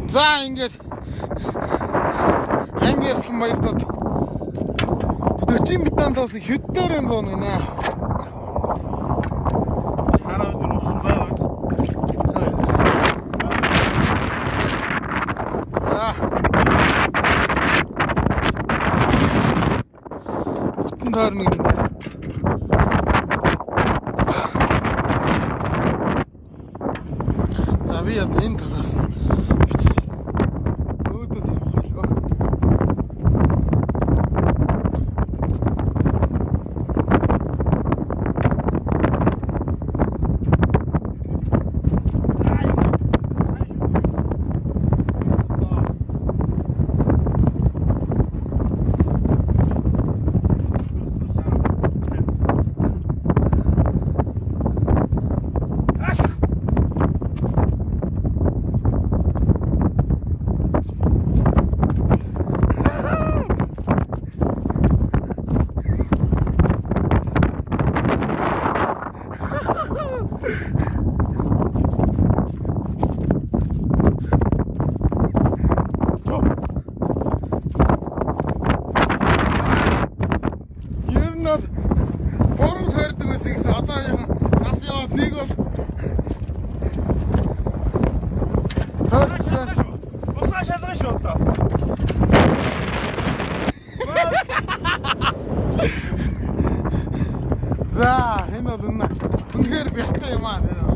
За ингээд анги ярьсан баяртаад 40 битаан тоосон хөддөрэн зүүн гинэ. Хараа үзэн усан байгаа. Бүтэн тойрны юм. За би яд энэ талаас өөдөөс явах. Борон хайрдаг байсан гэсэн одоо нас яваад нэг бол Усаа шалгах шүү одоо. За энэ бол үнэхээр бяхтай юм аа.